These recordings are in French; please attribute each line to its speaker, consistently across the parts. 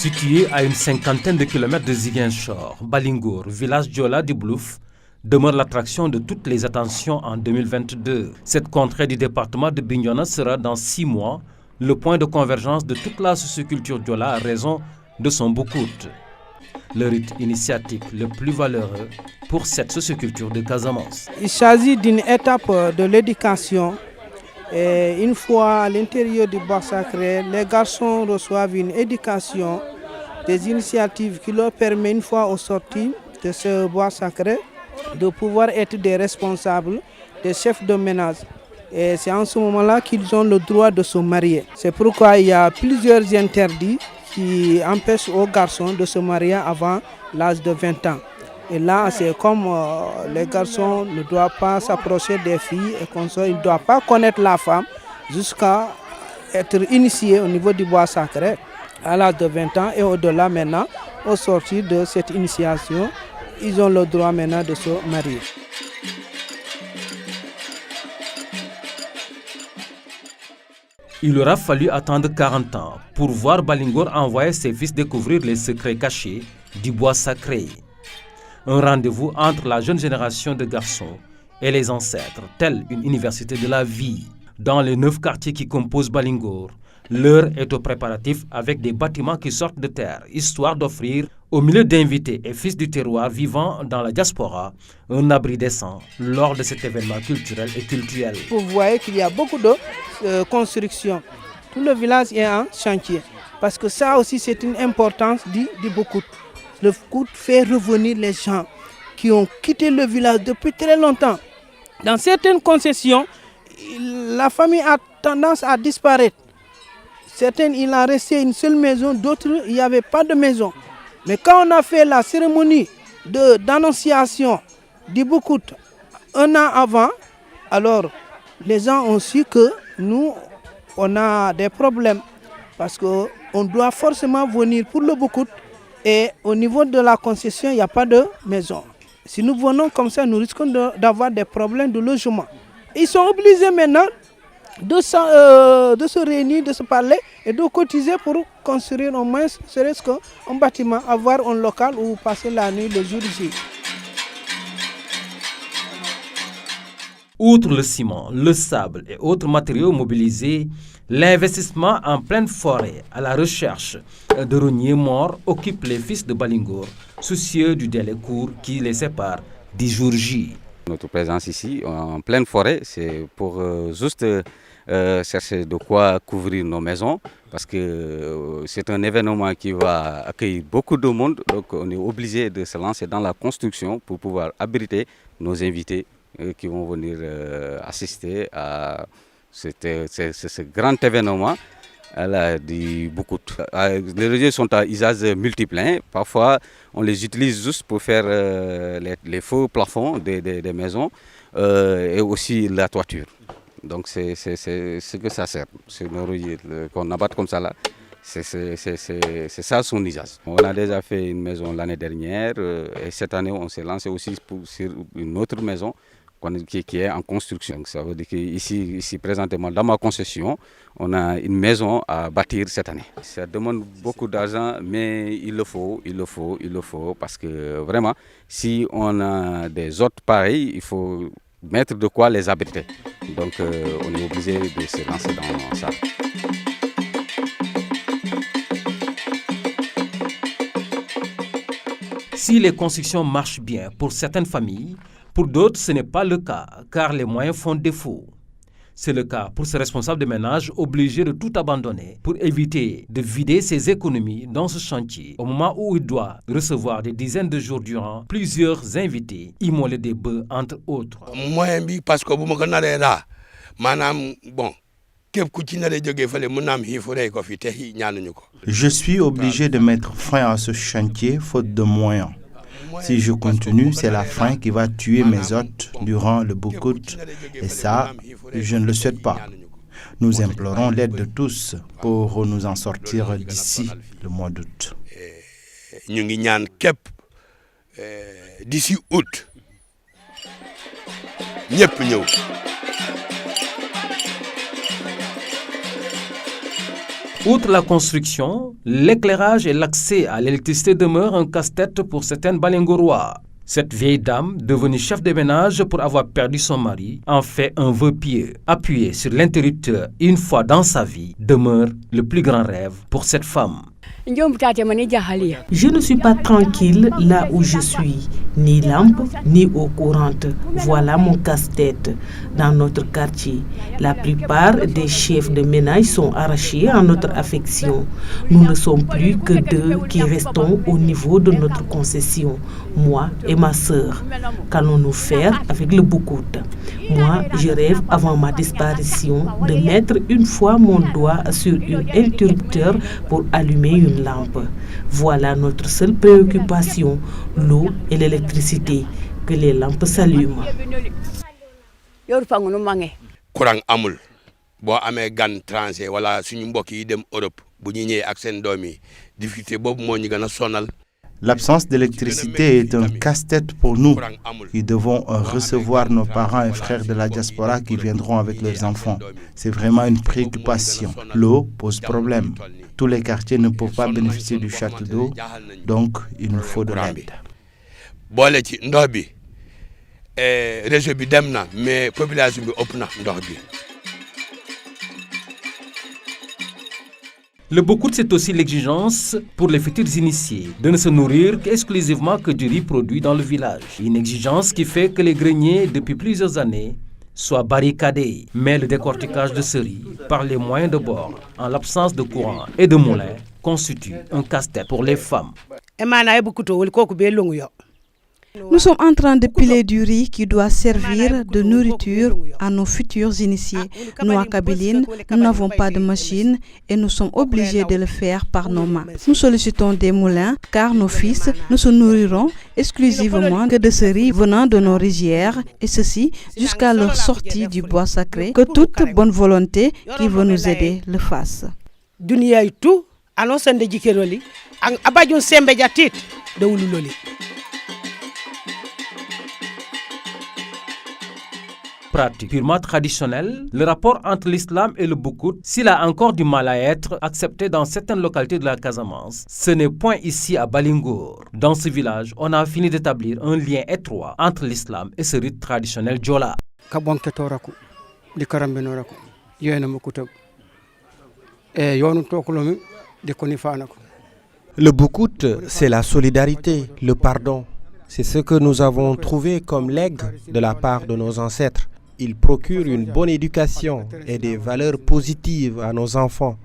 Speaker 1: Situé à une cinquantaine de kilomètres de Ziguinchor, Balingour, village Diola du Blouf, demeure l'attraction de toutes les attentions en 2022. Cette contrée du département de Bignona sera dans 6 mois le point de convergence de toute la socioculture Diola à raison de son Boukout, le rite initiatique le plus valeureux pour cette socioculture de Casamance.
Speaker 2: Il s'agit d'une étape de l'éducation. Et une fois à l'intérieur du bois sacré, les garçons reçoivent une éducation, des initiatives qui leur permettent, une fois au sortie de ce bois sacré, de pouvoir être des responsables, des chefs de ménage. Et c'est en ce moment-là qu'ils ont le droit de se marier. C'est pourquoi il y a plusieurs interdits qui empêchent aux garçons de se marier avant l'âge de 20 ans. Et là, c'est comme les garçons ne doivent pas s'approcher des filles et qu'on ils ne doivent pas connaître la femme jusqu'à être initiés au niveau du bois sacré à l'âge de 20 ans et au-delà maintenant, au sortir de cette initiation, ils ont le droit maintenant de se marier.
Speaker 1: Il aura fallu attendre 40 ans pour voir Balingour envoyer ses fils découvrir les secrets cachés du bois sacré. Un rendez-vous entre la jeune génération de garçons et les ancêtres, telle une université de la vie. Dans les 9 quartiers qui composent Balingour, l'heure est aux préparatifs avec des bâtiments qui sortent de terre, histoire d'offrir au milieu d'invités et fils du terroir vivant dans la diaspora un abri décent lors de cet événement culturel et cultuel.
Speaker 2: Vous voyez qu'il y a beaucoup de constructions. Tout le village est en chantier parce que ça aussi c'est une importance du Boukout. Le Boukout fait revenir les gens qui ont quitté le village depuis très longtemps. Dans certaines concessions, la famille a tendance à disparaître. Certaines, il en restait une seule maison, d'autres, il n'y avait pas de maison. Mais quand on a fait la cérémonie d'annonciation du Boukout 1 an avant, alors les gens ont su que nous, on a des problèmes. Parce qu'on doit forcément venir pour le Boukout. Et au niveau de la concession, il n'y a pas de maison. Si nous venons comme ça, nous risquons d'avoir des problèmes de logement. Ils sont obligés maintenant de se réunir, de se parler et de cotiser pour construire au moins, serait-ce qu'un bâtiment, avoir un local où passer la nuit, le jour J.
Speaker 1: Outre le ciment, le sable et autres matériaux mobilisés, l'investissement en pleine forêt à la recherche de rogniers morts occupe les fils de Balingour, soucieux du délai court qui les sépare du jour J.
Speaker 3: Notre présence ici, en pleine forêt, c'est pour juste chercher de quoi couvrir nos maisons, parce que c'est un événement qui va accueillir beaucoup de monde, donc on est obligé de se lancer dans la construction pour pouvoir abriter nos invités qui vont venir assister à ce grand événement du Boukout. Les rosiers sont à usage multiple. Parfois, on les utilise juste pour faire les faux plafonds des maisons et aussi la toiture. Donc, c'est ce que ça sert. C'est nos rosiers qu'on abatte comme ça là. C'est ça son usage. On a déjà fait une maison l'année dernière et cette année, on s'est lancé aussi sur une autre maison qui est en construction. Ça veut dire qu'ici, présentement, dans ma concession, on a une maison à bâtir cette année. Ça demande beaucoup d'argent, mais il le faut, parce que vraiment, si on a des hôtes pareils, il faut mettre de quoi les abriter. Donc, on est obligé de se lancer dans ça.
Speaker 1: Si les constructions marchent bien pour certaines familles, pour d'autres, ce n'est pas le cas, car les moyens font défaut. C'est le cas pour ce responsable de ménage obligé de tout abandonner pour éviter de vider ses économies dans ce chantier au moment où il doit recevoir des dizaines de jours durant plusieurs invités, immoler des bœufs entre autres.
Speaker 4: Parce que vous me là, bon.
Speaker 5: Je suis obligé de mettre fin à ce chantier faute de moyens. Si je continue, c'est la faim qui va tuer mes hôtes durant le Boukout et ça, je ne le souhaite pas. Nous implorons l'aide de tous pour nous en sortir d'ici le mois d'août.
Speaker 4: D'ici août.
Speaker 1: Outre la construction, l'éclairage et l'accès à l'électricité demeurent un casse-tête pour certaines Balingorois. Cette vieille dame, devenue chef de ménage pour avoir perdu son mari, en fait un vœu pieux. Appuyé sur l'interrupteur une fois dans sa vie, demeure le plus grand rêve pour cette femme.
Speaker 6: Je ne suis pas tranquille là où je suis, ni lampe, ni eau courante. Voilà mon casse-tête. Dans notre quartier, la plupart des chefs de ménage sont arrachés à notre affection. Nous ne sommes plus que deux qui restons au niveau de notre concession, moi et ma sœur. Qu'allons-nous faire avec le boucout? Moi, je rêve avant ma disparition de mettre une fois mon doigt sur un interrupteur pour allumer une lampe. Voilà notre seule préoccupation, l'eau et l'électricité. Que les lampes s'allument.
Speaker 4: Courant amul bo amé gan tranché wala suñu mbokk yi dem Europe bu ñi ñëw ak seen doom yi difficulté bobu mo ñu gëna sonal.
Speaker 5: L'absence d'électricité est un casse-tête pour nous qui devons recevoir nos parents et frères de la diaspora qui viendront avec leurs enfants. C'est vraiment une préoccupation. L'eau pose problème. Tous les quartiers ne peuvent pas bénéficier du château d'eau, donc il nous faut de l'aide.
Speaker 4: Bolé ci ndox bi réseau bi dem na mais population bi ëpp na ndox bi.
Speaker 1: Le boucout, c'est aussi l'exigence pour les futurs initiés de ne se nourrir exclusivement que du riz produit dans le village. Une exigence qui fait que les greniers, depuis plusieurs années, soient barricadés. Mais le décortiquage de ce riz par les moyens de bord, en l'absence de courant et de moulin, constitue un casse-tête pour les femmes.
Speaker 7: Nous sommes en train de piler du riz qui doit servir de nourriture à nos futurs initiés. Nous, à Kabylie, nous n'avons pas de machine et nous sommes obligés de le faire par nos mains. Nous sollicitons des moulins car nos fils ne se nourriront exclusivement que de ce riz venant de nos rizières et ceci jusqu'à leur sortie du bois sacré. Que toute bonne volonté qui veut nous aider le fasse.
Speaker 1: Pratique purement traditionnelle, le rapport entre l'islam et le boucout, s'il a encore du mal à être accepté dans certaines localités de la Casamance, ce n'est point ici à Balingor. Dans ce village, on a fini d'établir un lien étroit entre l'islam et ce rite traditionnel Djola.
Speaker 8: Le boucout, c'est la solidarité, le pardon. C'est ce que nous avons trouvé comme legs de la part de nos ancêtres. Il procure une bonne éducation et des valeurs positives à nos enfants.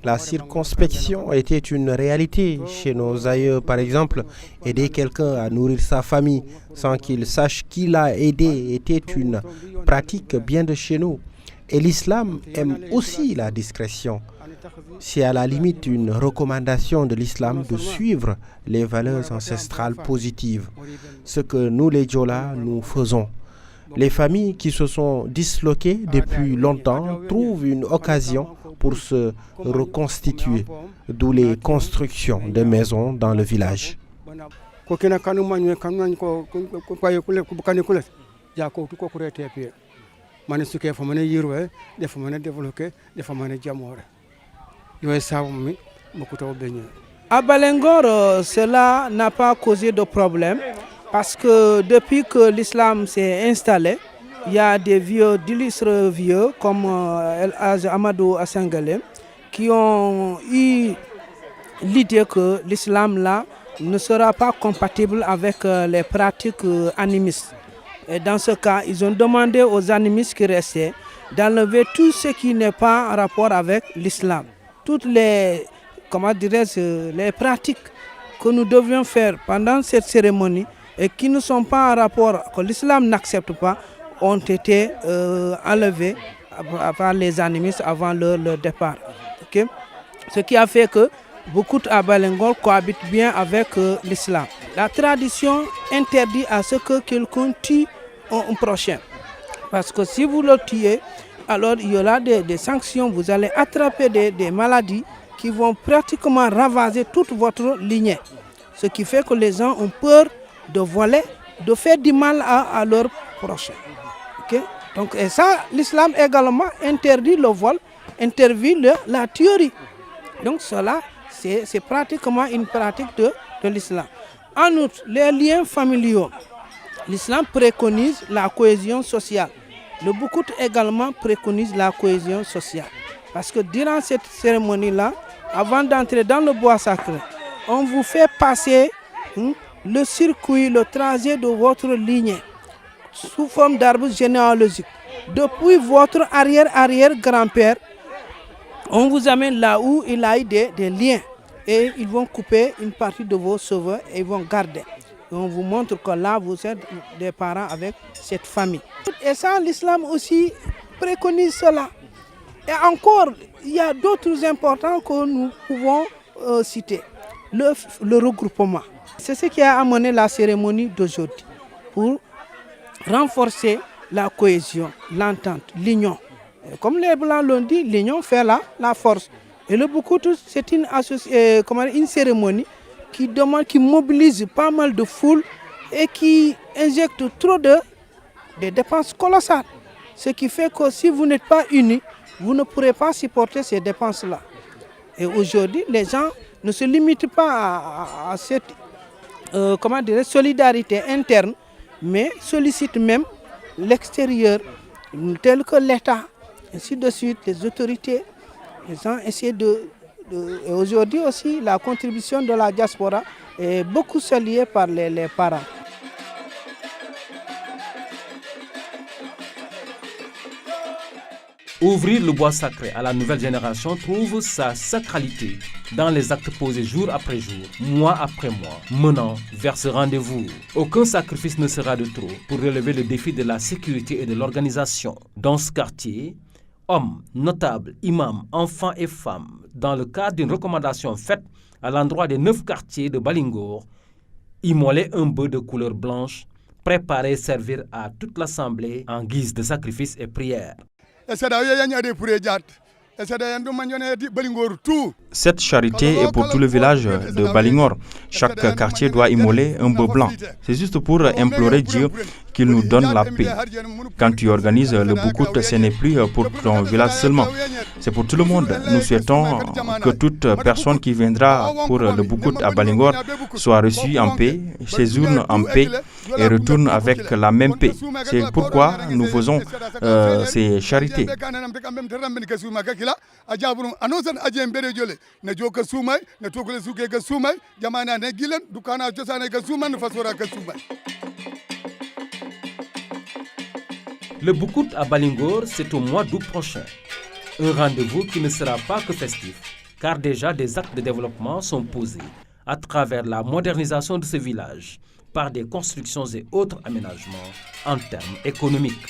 Speaker 8: La circonspection était une réalité chez nos aïeux. Par exemple, aider quelqu'un à nourrir sa famille sans qu'il sache qui l'a aidé était une pratique bien de chez nous. Et l'islam aime aussi la discrétion. C'est à la limite une recommandation de l'islam de suivre les valeurs ancestrales positives. Ce que nous les Djola, nous faisons. Les familles qui se sont disloquées depuis longtemps trouvent une occasion pour se reconstituer, d'où les constructions de maisons dans le village.
Speaker 2: À Balingor, cela n'a pas causé de problème parce que depuis que l'islam s'est installé, il y a des vieux, d'illustres vieux comme El Hadj Amadou Assangale qui ont eu l'idée que l'islam là ne sera pas compatible avec les pratiques animistes. Et dans ce cas, ils ont demandé aux animistes qui restaient d'enlever tout ce qui n'est pas en rapport avec l'islam. Toutes les, les pratiques que nous devions faire pendant cette cérémonie et qui ne sont pas en rapport, que l'islam n'accepte pas, ont été enlevées par les animistes avant leur départ. Okay? Ce qui a fait que beaucoup à Balingor cohabitent bien avec l'islam. La tradition interdit à ce que quelqu'un tue un prochain. Parce que si vous le tuez, alors il y aura des sanctions, vous allez attraper des maladies qui vont pratiquement ravager toute votre lignée. Ce qui fait que les gens ont peur de voler, de faire du mal à leurs prochains. Okay? Donc, et ça, l'islam également interdit le vol, interdit la tuerie. Donc cela, c'est pratiquement une pratique de l'islam. En outre, les liens familiaux. L'islam préconise la cohésion sociale. Le boukout également préconise la cohésion sociale. Parce que durant cette cérémonie-là, avant d'entrer dans le bois sacré, on vous fait passer le circuit, le trajet de votre lignée sous forme d'arbre généalogique. Depuis votre arrière-arrière-grand-père, on vous amène là où il a eu des liens. Et ils vont couper une partie de vos cheveux et ils vont garder. Et on vous montre que là, vous êtes des parents avec cette famille. Et ça, l'islam aussi préconise cela. Et encore, il y a d'autres importants que nous pouvons citer. Le regroupement. C'est ce qui a amené la cérémonie d'aujourd'hui. Pour renforcer la cohésion, l'entente, l'union. Comme les Blancs l'ont dit, l'union fait la force. Et le boukout, c'est une cérémonie qui mobilise pas mal de foules et qui injecte trop de dépenses colossales. Ce qui fait que si vous n'êtes pas unis, vous ne pourrez pas supporter ces dépenses-là. Et aujourd'hui, les gens ne se limitent pas à cette solidarité interne, mais sollicitent même l'extérieur, tel que l'État, ainsi de suite, les autorités. Les gens essaient et aujourd'hui aussi, la contribution de la diaspora est beaucoup saluée par les parents.
Speaker 1: Ouvrir le bois sacré à la nouvelle génération trouve sa sacralité dans les actes posés jour après jour, mois après mois, menant vers ce rendez-vous. Aucun sacrifice ne sera de trop pour relever le défi de la sécurité et de l'organisation. Dans ce quartier, hommes, notables, imams, enfants et femmes, dans le cadre d'une recommandation faite à l'endroit des 9 quartiers de Balingor, immoler un bœuf de couleur blanche, préparé à servir à toute l'assemblée en guise de sacrifice et prière.
Speaker 9: Cette charité est pour tout le village de Balingor. Chaque quartier doit immoler un bœuf blanc. C'est juste pour implorer Dieu qu'il nous donne la paix. Quand tu organises le boukout, ce n'est plus pour ton village seulement. C'est pour tout le monde. Nous souhaitons que toute personne qui viendra pour le boukout à Balingor soit reçue en paix, séjourne en paix et retourne avec la même paix. C'est pourquoi nous faisons ces charités.
Speaker 1: Le boukout à Balingor, c'est au mois d'août prochain. Un rendez-vous qui ne sera pas que festif, car déjà des actes de développement sont posés à travers la modernisation de ce village par des constructions et autres aménagements en termes économiques.